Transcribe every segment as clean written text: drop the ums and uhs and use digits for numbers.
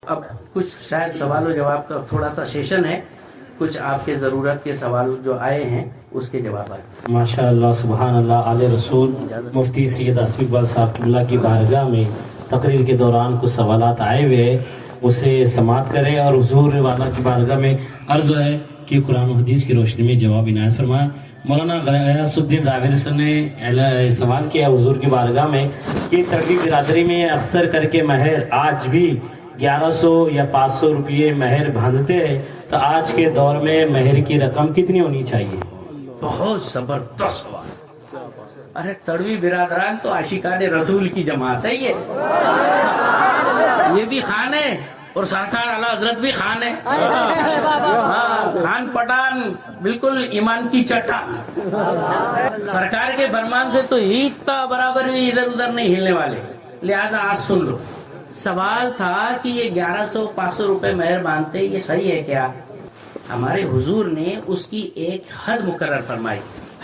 اب کچھ شاید سوال و جواب کا تھوڑا سا سیشن ہے، کچھ آپ کے ضرورت کے سوال جو آئے ہیں اس کے جوابات۔ ماشاء اللہ، سبحان اللہ، آل رسول مفتی سید اسفی اقبال صاحب اللہ کی بارگاہ میں تقریر کے دوران کچھ سوالات آئے ہوئے ہیں، اسے سماعت کریں اور حضور والا کی بارگاہ میں عرض ہے کہ قرآن و حدیث کی روشنی میں جواب عنایت فرمائیں۔ مولانا غیاث الدین راوی رسل نے سوال کیا حضور کی بارگاہ میں کہ تربی برادری میں اکثر کر کے مہر آج بھی 1100 یا 500 روپئے مہر باندھتے ہیں، تو آج کے دور میں مہر کی رقم کتنی ہونی چاہیے؟ بہت زبردست سوال۔ ارے تڑوی برادران تو عاشقان رسول کی جماعت ہے، یہ بھی خان ہے اور سرکار اعلیٰ حضرت بھی خان ہے۔ ہاں، خان پٹھان بالکل ایمان کی چٹا، سرکار کے فرمان سے تو ہیتا برابر بھی ادھر ادھر نہیں ہلنے والے۔ لہذا آج سن لو، سوال تھا کہ یہ 1100-500 روپے مہر باندھتے، یہ صحیح ہے کیا؟ ہمارے حضور نے اس کی ایک حد مقرر فرمائی،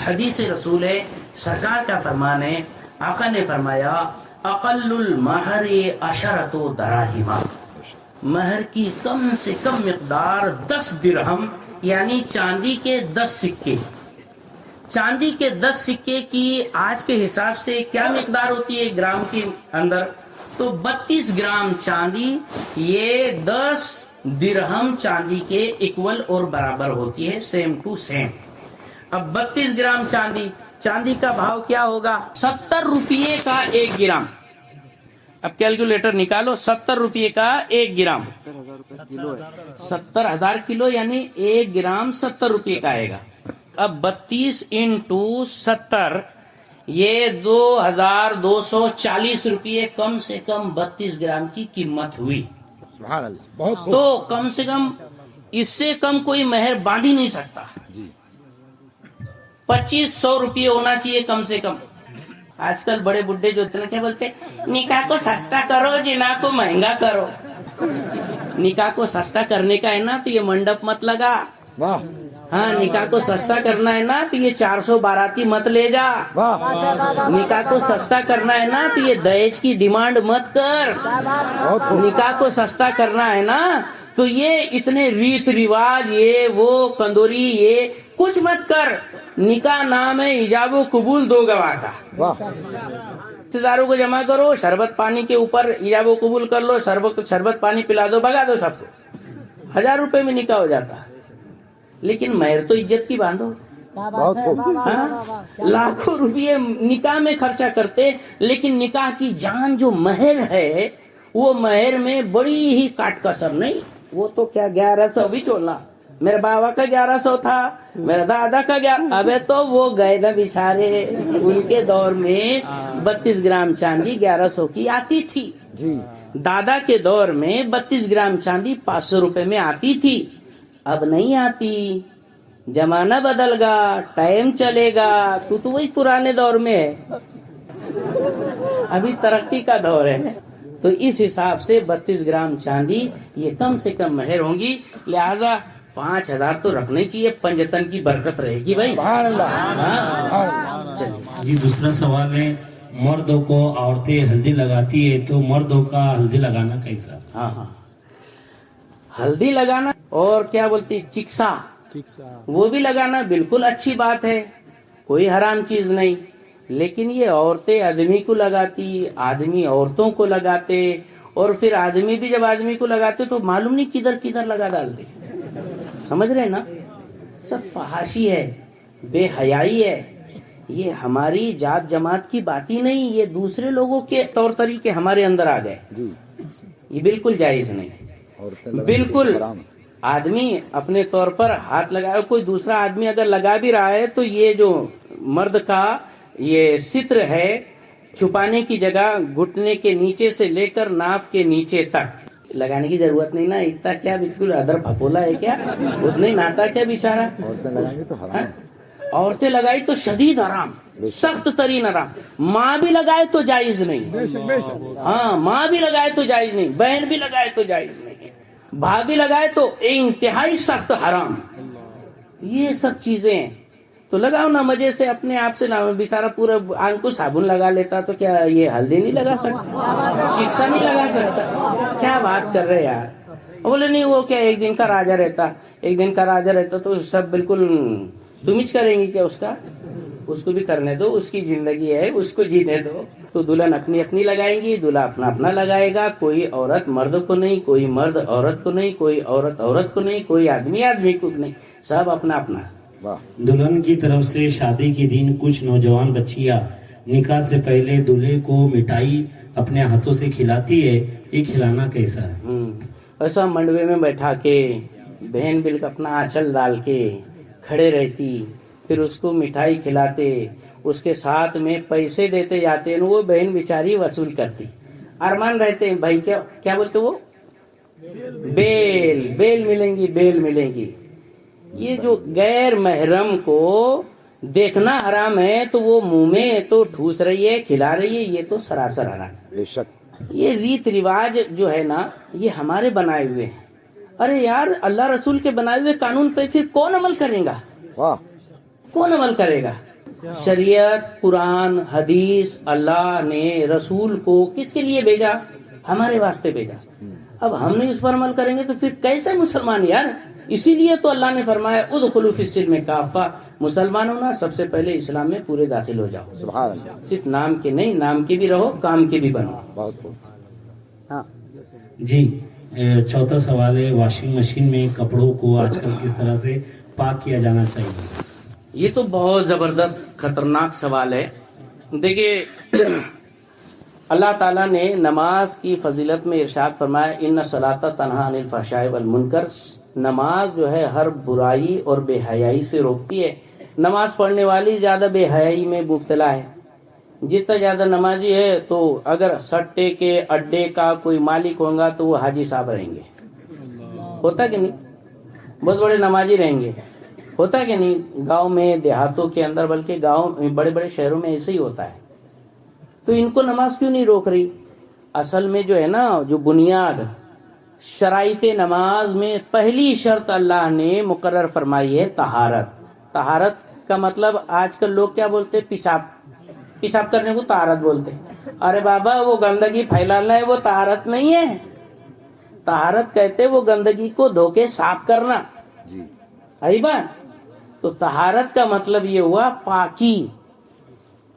حدیث رسول ہے، سرکار کا فرمان ہے، آقا نے فرمایا اقل المہر 10 دراہم، مہر کی کم سے کم مقدار 10 درہم، یعنی چاندی کے 10 سکے۔ چاندی کے 10 سکے کی آج کے حساب سے کیا مقدار ہوتی ہے گرام کے اندر؟ تو 32 گرام چاندی، یہ 10 درہم چاندی کے ایکول اور برابر ہوتی ہے، سیم ٹو سیم۔ اب 32 گرام چاندی کا بھاؤ کیا ہوگا؟ 70 روپئے کا 1 گرام۔ اب کیلکولیٹر نکالو، 70 روپئے کا 1 گرام، 70,000 کلو، یعنی 1 گرام 70 روپئے کا آئے گا۔ اب 32 × 70، یہ 2240 روپئے کم سے کم 32 گرام کی قیمت ہوئی۔ سبحان اللہ، بہت تو کم سے کم اس سے کم کوئی مہر باندھ ہی نہیں سکتا۔ 2500 روپئے ہونا چاہیے کم سے کم۔ آج کل بڑے بڈھے جو کیا بولتے، نکاح کو سستا کرو، جناح کو مہنگا کرو۔ نکاح کو سستا کرنے کا ہے نا تو یہ منڈپ مت لگا، واہ، ہاں نکاح کو سستا کرنا ہے نا تو یہ 400 باراتی مت لے جا، نکاح کو سستا کرنا ہے نا تو یہ دہیج کی ڈیمانڈ مت کر، نکاح کو سستا کرنا ہے نا تو یہ اتنے ریت رواج، یہ وہ کندوری، یہ کچھ مت کر۔ نکاح نام ہے ایجاب و قبول 2 گواہ کا۔ رشتے داروں کو جمع کرو، شربت پانی کے اوپر ایجاب و قبول کر لو، شربت پانی پلا دو، بھگا دو سب کو، 1000 روپے میں نکاح ہو جاتا ہے۔ لیکن مہر تو عزت کی باندھو، لاکھوں روپئے نکاح میں خرچہ کرتے، لیکن نکاح کی جان جو مہر ہے وہ مہر میں بڑی ہی کاٹ کسر نہیں، وہ تو کیا 1100 بھی چھوڑنا، میرے بابا کا 1100 تھا، میرے دادا کا 1100، ابے تو وہ گئے نا بیچارے، ان کے دور میں 32 گرام چاندی 1100 کی آتی تھی، دادا کے دور میں 32 گرام چاندی 500 روپے میں آتی تھی، اب نہیں آتی، زمانہ بدل گا، ٹائم چلے گا، تو وہی پرانے دور میں ہے، ابھی ترقی کا دور ہے، تو اس حساب سے 32 گرام چاندی یہ کم سے کم مہر ہوں گی، لہذا 5000 تو رکھنے چاہیے، پنجتن کی برکت رہے گی بھائی۔ جی دوسرا سوال ہے، مردوں کو عورتیں ہلدی لگاتی ہے تو مردوں کا ہلدی لگانا کیسا؟ ہاں، ہلدی لگانا اور کیا بولتی چکسا، وہ بھی لگانا بالکل اچھی بات ہے، کوئی حرام چیز نہیں، لیکن یہ عورتیں آدمی کو لگاتی، آدمی عورتوں کو لگاتے، اور پھر آدمی بھی جب آدمی کو لگاتے تو معلوم نہیں کدھر کدھر لگا ڈالتے، سمجھ رہے نا؟ سب فحاشی ہے، بے حیائی ہے، یہ ہماری جات جماعت کی بات ہی نہیں، یہ دوسرے لوگوں کے طور طریقے ہمارے اندر آ گئے، یہ بالکل جائز نہیں، بالکل۔ آدمی اپنے طور پر ہاتھ لگائے، کوئی دوسرا آدمی اگر لگا بھی رہا ہے تو یہ جو مرد کا یہ ستر ہے، چھپانے کی جگہ گھٹنے کے نیچے سے لے کر ناف کے نیچے تک لگانے کی ضرورت نہیں نا، اتنا کیا بالکل ادر پھپولا ہے کیا، اتنا ہی ناتا کیا بیچارہ، عورتیں لگائی تو شدید حرام، سخت ترین حرام، ماں بھی لگائے تو جائز نہیں، ہاں ماں بھی لگائے تو جائز نہیں، بہن بھی لگائے تو جائز نہیں، بھابھی لگائے تو انتہائی سخت حرام، یہ سب چیزیں ہیں۔ تو لگاؤ نا مزے سے اپنے آپ سے. نہ بیچارہ پورا آنکھ کو صابن لگا لیتا تو کیا یہ ہلدی نہیں لگا سکتا, شکشا نہیں لگا سکتا؟ کیا بات کر رہے یار. بولے نہیں وہ کیا ایک دن کا راجا رہتا, ایک دن کا راجا رہتا تو سب بالکل تمچ کریں گی کیا اس کا؟ اس کو بھی کرنے دو, اس کی زندگی ہے, اس کو جینے دو. تو دلہن اپنی اپنی لگائیں گی, دلہا اپنا اپنا لگائے گا. کوئی عورت مرد کو نہیں, کوئی مرد عورت کو نہیں, کوئی عورت عورت کو نہیں, کوئی آدمی آدمی کو نہیں, سب اپنا اپنا. دلہن کی طرف سے شادی کے دن کچھ نوجوان بچیاں نکاح سے پہلے دلہے کو مٹھائی اپنے ہاتھوں سے کھلاتی ہے, یہ کھلانا کیسا ہے؟ ایسا منڈوے میں بیٹھا کے بہن بل اپنا آنچل ڈال کے کھڑے رہتی, پھر اس کو مٹھائی کھلاتے, اس کے ساتھ میں پیسے دیتے جاتے, وہ بہن بیچاری وصول کرتی. ارمان رہتے ہیں بھائی, کیا بولتے وہ بیل, بیل ملیں گی, بیل ملیں گی. یہ جو غیر محرم کو دیکھنا حرام ہے تو وہ منہ میں تو ٹھوس رہی ہے, کھلا رہی ہے, یہ تو سراسر حرام. بے شک. یہ ریت رواج جو ہے نا یہ ہمارے بنائے ہوئے ہیں. ارے یار اللہ رسول کے بنائے ہوئے قانون پہ پھر کون عمل کرے گا؟ واہ. کون عمل کرے گا؟ شریعت, قرآن, حدیث, اللہ نے رسول کو کس کے لیے بھیجا؟ ہمارے واسطے بھیجا. اب ہم نہیں اس پر عمل کریں گے تو پھر کیسے مسلمان یار؟ اسی لیے تو اللہ نے فرمایا ادخلوا فی السلم کافہ, مسلمان ہونا سب سے پہلے اسلام میں پورے داخل ہو جاؤ. سبحان اللہ. صرف نام کے نہیں, نام کے بھی رہو, کام کے بھی بنو. بہت خوب. ہاں جی, چوتھا سوال ہے, واشنگ مشین میں کپڑوں کو آج کل کس طرح سے پاک کیا جانا چاہیے؟ یہ تو بہت زبردست خطرناک سوال ہے. دیکھیے اللہ تعالیٰ نے نماز کی فضیلت میں ارشاد فرمایا ان الصلاۃ تنہی عن الفحشاء والمنکر. نماز جو ہے ہر برائی اور بے حیائی سے روکتی ہے. نماز پڑھنے والی زیادہ بے حیائی میں مبتلا ہے. جتنا زیادہ نمازی ہے تو اگر سٹے کے اڈے کا کوئی مالک ہوگا تو وہ حاجی صاحب رہیں گے. ہوتا کہ نہیں؟ بہت بڑے نمازی رہیں گے. ہوتا کہ نہیں؟ گاؤں میں, دیہاتوں کے اندر, بلکہ گاؤں بڑے بڑے شہروں میں ایسے ہی ہوتا ہے. تو ان کو نماز کیوں نہیں روک رہی؟ اصل میں جو ہے نا, جو بنیاد شرائط نماز میں پہلی شرط اللہ نے مقرر فرمائی ہے طہارت. طہارت کا مطلب آج کل لوگ کیا بولتے؟ پیشاب. پیشاب کرنے کو طہارت بولتے. ارے بابا وہ گندگی پھیلانا ہے, وہ طہارت نہیں ہے. طہارت کہتے وہ گندگی کو دھو کے صاف کرنا. جی. آئی بات. تو طہارت کا مطلب یہ ہوا پاکی.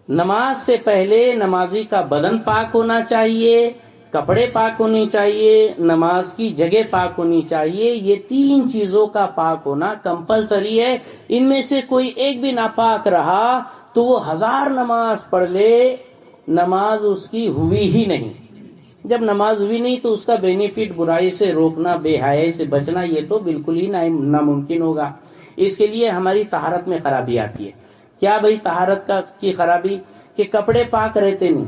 نماز سے پہلے نمازی کا بدن پاک ہونا چاہیے, کپڑے پاک ہونی چاہیے, نماز کی جگہ پاک ہونی چاہیے. یہ 3 چیزوں کا پاک ہونا کمپلسری ہے. ان میں سے کوئی ایک بھی ناپاک رہا تو وہ 1000 نماز پڑھ لے, نماز اس کی ہوئی ہی نہیں. جب نماز ہوئی نہیں تو اس کا بینیفٹ برائی سے روکنا, بے حیائی سے بچنا, یہ تو بالکل ہی ناممکن ہوگا. اس کے لیے ہماری طہارت میں خرابی آتی ہے. کیا بھائی طہارت کی خرابی؟ کہ کپڑے پاک رہتے نہیں.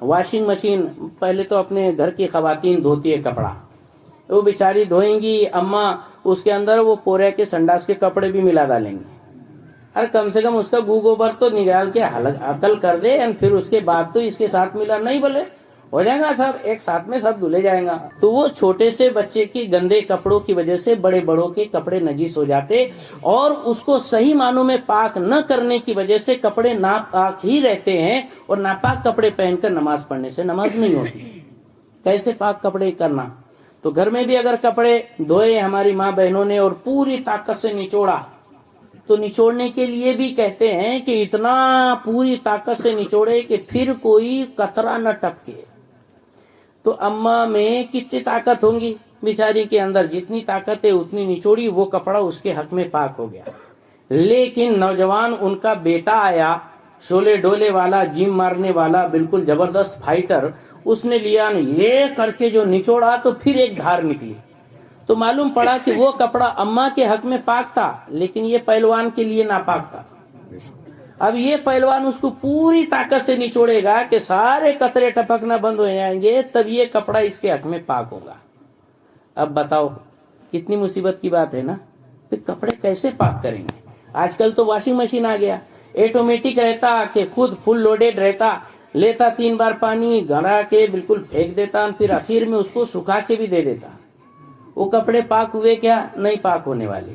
واشنگ مشین پہلے تو اپنے گھر کی خواتین دھوتی ہے کپڑا, وہ بیچاری دھوئیں گی اماں, اس کے اندر وہ پورے کے سنڈاس کے کپڑے بھی ملا ڈالیں گے. ارے کم سے کم اس کا گوبر تو نکال کے عقل کر دے, پھر اس کے بعد تو اس کے ساتھ ملا نہیں, بولے ہو جائے گا سب ایک ساتھ میں سب دھلے جائیں گا. تو وہ چھوٹے سے بچے کی گندے کپڑوں کی وجہ سے بڑے بڑوں کے کپڑے نجیس ہو جاتے, اور اس کو صحیح معنوں میں پاک نہ کرنے کی وجہ سے کپڑے ناپاک ہی رہتے ہیں, اور ناپاک کپڑے پہن کر نماز پڑھنے سے نماز نہیں ہوتی. کیسے پاک کپڑے کرنا؟ تو گھر میں بھی اگر کپڑے دھوئے ہماری ماں بہنوں نے اور پوری طاقت سے نچوڑا, تو نچوڑنے کے لیے بھی کہتے ہیں کہ اتنا پوری طاقت سے نچوڑے کہ پھر کوئی قطرہ نہ ٹپکے. تو اماں میں کتنی طاقت ہوں گی بیچاری کے اندر, جتنی طاقت ہے اتنی نچوڑی, وہ کپڑا اس کے حق میں پاک ہو گیا. لیکن نوجوان ان کا بیٹا آیا, شولے ڈولے والا, جم مارنے والا, بالکل زبردست فائٹر, اس نے لیا یہ کر کے جو نچوڑا تو پھر ایک دھار نکلی. تو معلوم پڑا کہ وہ کپڑا اماں کے حق میں پاک تھا, لیکن یہ پہلوان کے لیے ناپاک تھا. اب یہ پہلوان اس کو پوری طاقت سے نچوڑے گا کہ سارے قطرے ٹپکنا بند ہو جائیں گے, تب یہ کپڑا اس کے حق میں پاک ہوگا. اب بتاؤ کتنی مصیبت کی بات ہے نا. پھر کپڑے کیسے پاک کریں گے؟ آج کل تو واشنگ مشین آ گیا, ایٹومیٹک رہتا کہ خود فل لوڈیڈ رہتا, لیتا 3 بار پانی گھڑا کے بالکل پھینک دیتا, پھر آخر میں اس کو سکھا کے بھی دے دیتا. وہ کپڑے پاک ہوئے کیا؟ نہیں پاک ہونے والے.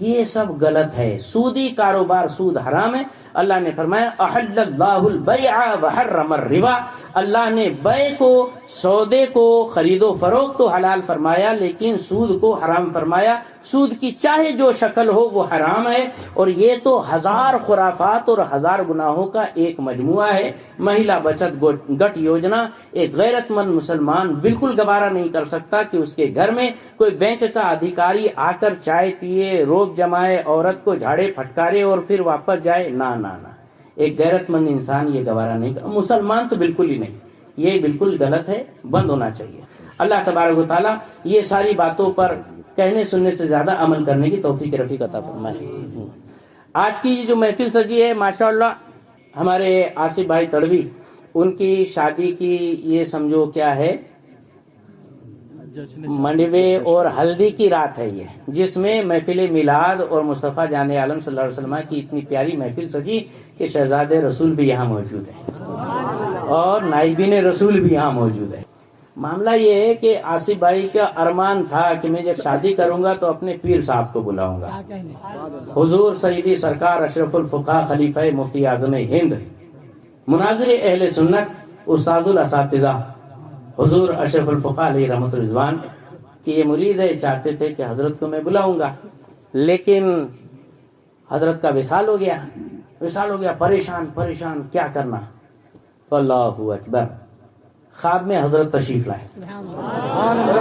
یہ سب غلط ہے. سودی کاروبار، سود حرام ہے. اللہ نے فرمایا احل اللہ البیع وحرم الربا، اللہ نے بیع کو، سودے کو، خرید و فروخت کو حلال فرمایا لیکن سود کو حرام فرمایا. سود کی چاہے جو شکل ہو وہ حرام ہے، اور یہ تو ہزار خرافات اور ہزار گناہوں کا ایک مجموعہ ہے. مہیلا بچت گٹ یوجنا ایک غیرت مند مسلمان بالکل گوارا نہیں کر سکتا کہ اس کے گھر میں کوئی بینک کا ادھیکاری آ کر چائے پیے، روب جمائے، عورت کو جھاڑے پھٹکارے اور پھر واپس جائے. نہ ایک غیرت مند انسان یہ گوارا نہیں کر، مسلمان تو بالکل ہی نہیں. یہ بالکل غلط ہے، بند ہونا چاہیے. اللہ تبارک و تعالیٰ یہ ساری باتوں پر کہنے سننے سے زیادہ عمل کرنے کی توفیق رفیق عطا فرمائے. آج کی جو محفل سجی ہے ماشاءاللہ، ہمارے آصف بھائی تڑوی، ان کی شادی کی یہ سمجھو کیا ہے، منڈوے اور ہلدی کی رات ہے یہ، جس میں محفل میلاد اور مصطفیٰ جان عالم صلی اللہ علیہ وسلم کی اتنی پیاری محفل سجی کہ شہزاد رسول بھی یہاں موجود ہے اور نائبین رسول بھی یہاں موجود ہے. معاملہ یہ ہے کہ آصف بھائی کا ارمان تھا کہ میں جب شادی کروں گا تو اپنے پیر صاحب کو بلاؤں گا. حضور سیدی سرکار اشرف الفقہاء خلیفہ مفتی اعظم ہند، مناظر اہل سنت، استاد الاساتذہ حضور اشرف الفقہاء علیہ رحمت رضوان کی یہ مرید ہے. چاہتے تھے کہ حضرت کو میں بلاؤں گا، لیکن حضرت کا وصال ہو گیا. پریشان کیا کرنا. تو اللہ اکبر، خواب میں حضرت تشریف لائے.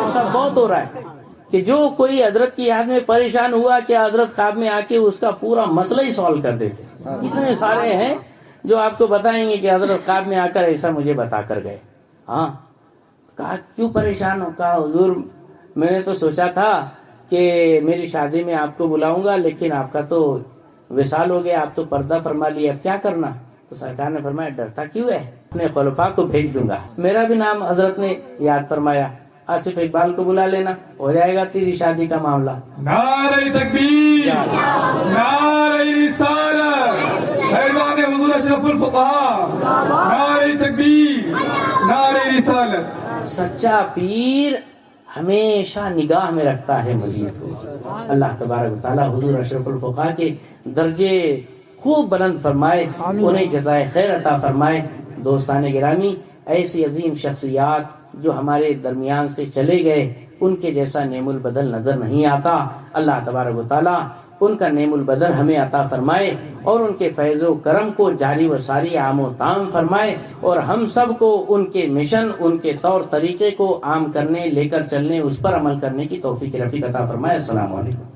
سب بہت ہو رہا ہے کہ جو کوئی حضرت کی یاد میں پریشان ہوا کہ حضرت خواب میں آ کے اس کا پورا مسئلہ ہی سالو کر دیتے. اتنے سارے ہیں جو آپ کو بتائیں گے کہ حضرت خواب میں آ کر ایسا مجھے بتا کر گئے. ہاں، کہا کیوں پریشان ہو؟ کہا حضور میں نے تو سوچا تھا کہ میری شادی میں آپ کو بلاؤں گا، لیکن آپ کا تو وصال ہو گیا، آپ تو پردہ فرما لیا، اب کیا کرنا؟ تو سرکار نے فرمایا ڈرتا کیوں ہے، اپنے خلفاء کو بھیج دوں گا. میرا بھی نام حضرت نے یاد فرمایا، آصف اقبال کو بلا لینا، ہو جائے گا تیری شادی کا معاملہ. نعرہ تکبیر، نعرہ رسالت، فیضان حضور اشرف الفقہاء، نعرہ تکبیر، نعرہ رسالت. سچا پیر ہمیشہ نگاہ میں رکھتا ہے مرید کو. اللہ تبارک و تعالیٰ حضور اشرف الفقہاء کے درجے خوب بلند فرمائے، انہیں جزائے خیر عطا فرمائے. دوستان گرامی، ایسی عظیم شخصیات جو ہمارے درمیان سے چلے گئے، ان کے جیسا نعم البدل نظر نہیں آتا. اللہ تبارک و تعالیٰ ان کا نعم البدل ہمیں عطا فرمائے اور ان کے فیض و کرم کو جاری و ساری عام و تام فرمائے، اور ہم سب کو ان کے مشن، ان کے طور طریقے کو عام کرنے، لے کر چلنے، اس پر عمل کرنے کی توفیق رفیق عطا فرمائے. السلام علیکم.